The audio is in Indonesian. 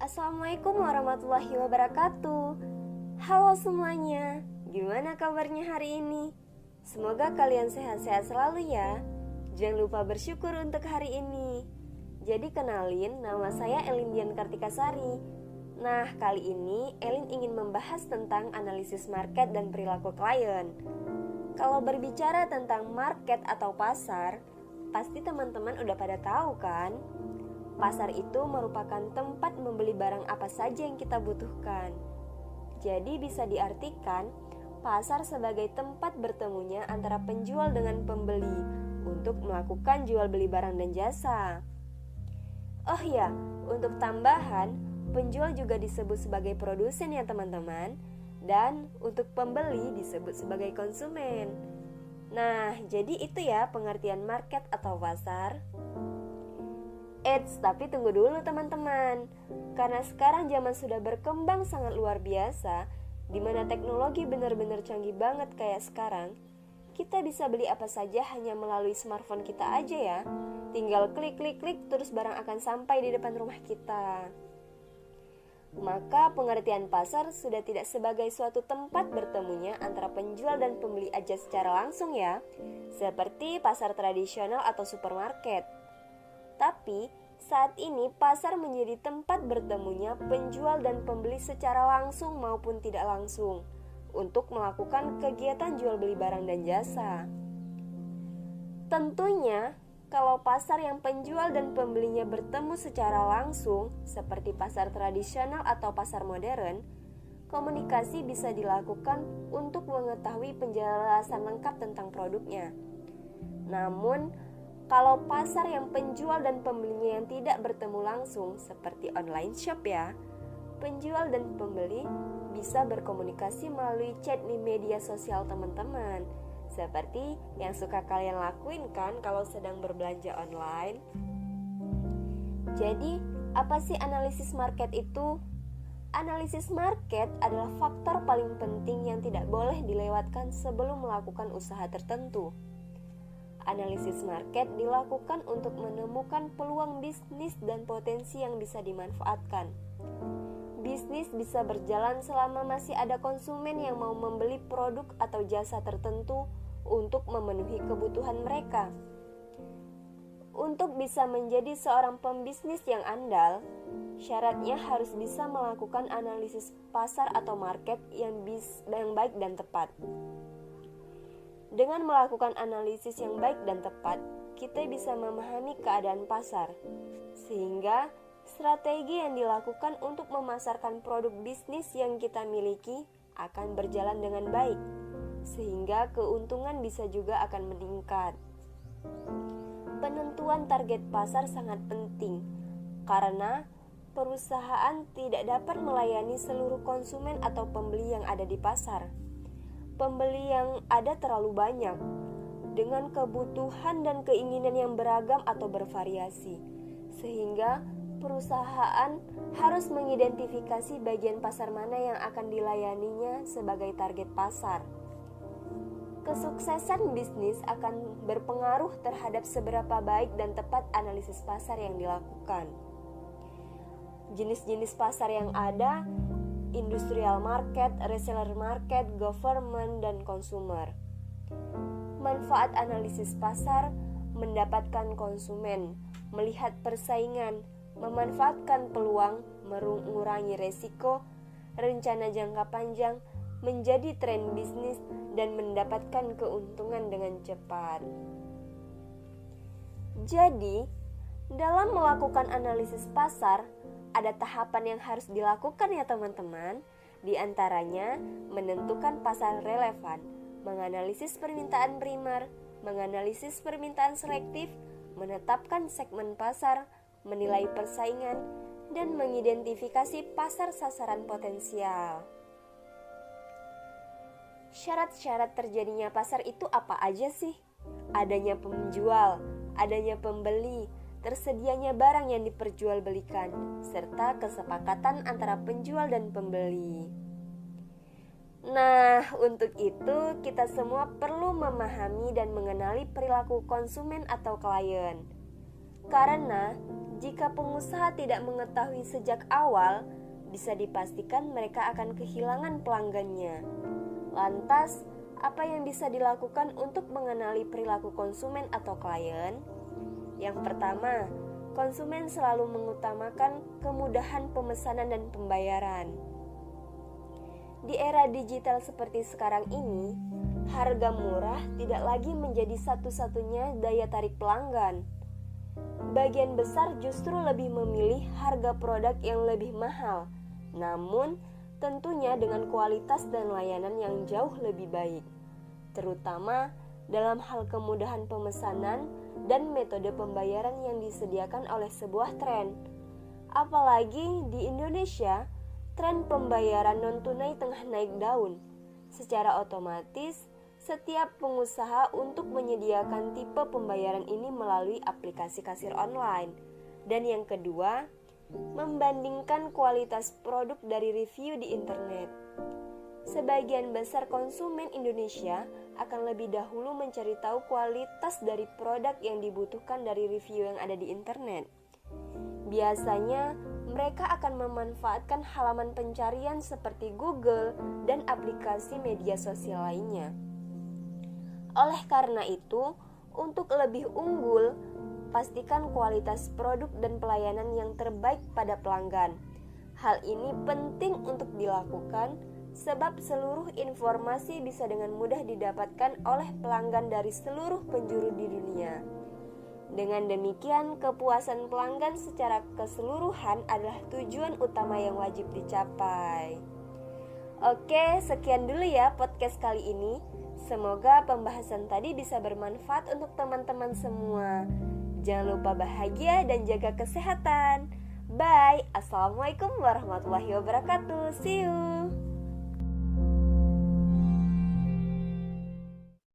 Assalamualaikum warahmatullahi wabarakatuh. Halo semuanya, gimana kabarnya hari ini? Semoga kalian sehat-sehat selalu ya. Jangan lupa bersyukur untuk hari ini. Jadi kenalin, nama saya Elin Dian Kartikasari. Nah, kali ini Elin ingin membahas tentang analisis market dan perilaku klien. Kalau berbicara tentang market atau pasar, pasti teman-teman udah pada tahu kan? Pasar itu merupakan tempat membeli barang apa saja yang kita butuhkan. Jadi bisa diartikan pasar sebagai tempat bertemunya antara penjual dengan pembeli untuk melakukan jual beli barang dan jasa. Oh ya, untuk tambahan, penjual juga disebut sebagai produsen ya teman-teman, dan untuk pembeli disebut sebagai konsumen. Nah, jadi itu ya pengertian market atau pasar. Tapi tunggu dulu teman-teman. Karena sekarang zaman sudah berkembang sangat luar biasa, di mana teknologi benar-benar canggih banget kayak sekarang, kita bisa beli apa saja hanya melalui smartphone kita aja ya. Tinggal klik terus barang akan sampai di depan rumah kita. Maka pengertian pasar sudah tidak sebagai suatu tempat bertemunya antara penjual dan pembeli aja secara langsung ya, seperti pasar tradisional atau supermarket. Tapi saat ini pasar menjadi tempat bertemunya penjual dan pembeli secara langsung maupun tidak langsung untuk melakukan kegiatan jual beli barang dan jasa. Tentunya kalau pasar yang penjual dan pembelinya bertemu secara langsung seperti pasar tradisional atau pasar modern, komunikasi bisa dilakukan untuk mengetahui penjelasan lengkap tentang produknya. Namun kalau pasar yang penjual dan pembelinya yang tidak bertemu langsung seperti online shop ya, penjual dan pembeli bisa berkomunikasi melalui chat di media sosial teman-teman, seperti yang suka kalian lakuin kan kalau sedang berbelanja online. Jadi, apa sih analisis market itu? Analisis market adalah faktor paling penting yang tidak boleh dilewatkan sebelum melakukan usaha tertentu. Analisis market dilakukan untuk menemukan peluang bisnis dan potensi yang bisa dimanfaatkan. Bisnis bisa berjalan selama masih ada konsumen yang mau membeli produk atau jasa tertentu untuk memenuhi kebutuhan mereka. Untuk bisa menjadi seorang pembisnis yang andal, syaratnya harus bisa melakukan analisis pasar atau market yang baik dan tepat. Dengan melakukan analisis yang baik dan tepat, kita bisa memahami keadaan pasar, sehingga strategi yang dilakukan untuk memasarkan produk bisnis yang kita miliki akan berjalan dengan baik, sehingga keuntungan bisa juga akan meningkat. Penentuan target pasar sangat penting, karena perusahaan tidak dapat melayani seluruh konsumen atau pembeli yang ada di pasar. Pembeli yang ada terlalu banyak, dengan kebutuhan dan keinginan yang beragam atau bervariasi, sehingga perusahaan harus mengidentifikasi bagian pasar mana yang akan dilayaninya sebagai target pasar. Kesuksesan bisnis akan berpengaruh terhadap seberapa baik dan tepat analisis pasar yang dilakukan. Jenis-jenis pasar yang ada: industrial market, reseller market, government, dan consumer. Manfaat analisis pasar: mendapatkan konsumen, melihat persaingan, memanfaatkan peluang, mengurangi resiko, rencana jangka panjang, menjadi tren bisnis, dan mendapatkan keuntungan dengan cepat. Jadi, dalam melakukan analisis pasar, ada tahapan yang harus dilakukan ya teman-teman. Di antaranya, menentukan pasar relevan, menganalisis permintaan primer, menganalisis permintaan selektif, menetapkan segmen pasar, menilai persaingan, dan mengidentifikasi pasar sasaran potensial. Syarat-syarat terjadinya pasar itu apa aja sih? Adanya penjual, adanya pembeli, tersedianya barang yang diperjualbelikan, serta kesepakatan antara penjual dan pembeli. Nah, untuk itu kita semua perlu memahami dan mengenali perilaku konsumen atau klien. Karena jika pengusaha tidak mengetahui sejak awal, bisa dipastikan mereka akan kehilangan pelanggannya. Lantas, apa yang bisa dilakukan untuk mengenali perilaku konsumen atau klien? Yang pertama, konsumen selalu mengutamakan kemudahan pemesanan dan pembayaran. Di era digital seperti sekarang ini, harga murah tidak lagi menjadi satu-satunya daya tarik pelanggan. Bagian besar justru lebih memilih harga produk yang lebih mahal, namun tentunya dengan kualitas dan layanan yang jauh lebih baik, terutama dalam hal kemudahan pemesanan dan metode pembayaran yang disediakan oleh sebuah tren. Apalagi di Indonesia, tren pembayaran non-tunai tengah naik daun. Secara otomatis, setiap pengusaha untuk menyediakan tipe pembayaran ini melalui aplikasi kasir online. Dan yang kedua, membandingkan kualitas produk dari review di internet. Sebagian besar konsumen Indonesia akan lebih dahulu mencari tahu kualitas dari produk yang dibutuhkan dari review yang ada di internet. Biasanya, mereka akan memanfaatkan halaman pencarian seperti Google dan aplikasi media sosial lainnya. Oleh karena itu, untuk lebih unggul, pastikan kualitas produk dan pelayanan yang terbaik pada pelanggan. Hal ini penting untuk dilakukan sebab seluruh informasi bisa dengan mudah didapatkan oleh pelanggan dari seluruh penjuru di dunia. Dengan demikian, kepuasan pelanggan secara keseluruhan adalah tujuan utama yang wajib dicapai. Oke, sekian dulu ya podcast kali ini. Semoga pembahasan tadi bisa bermanfaat untuk teman-teman semua. Jangan lupa bahagia dan jaga kesehatan. Bye. Assalamualaikum warahmatullahi wabarakatuh. See you.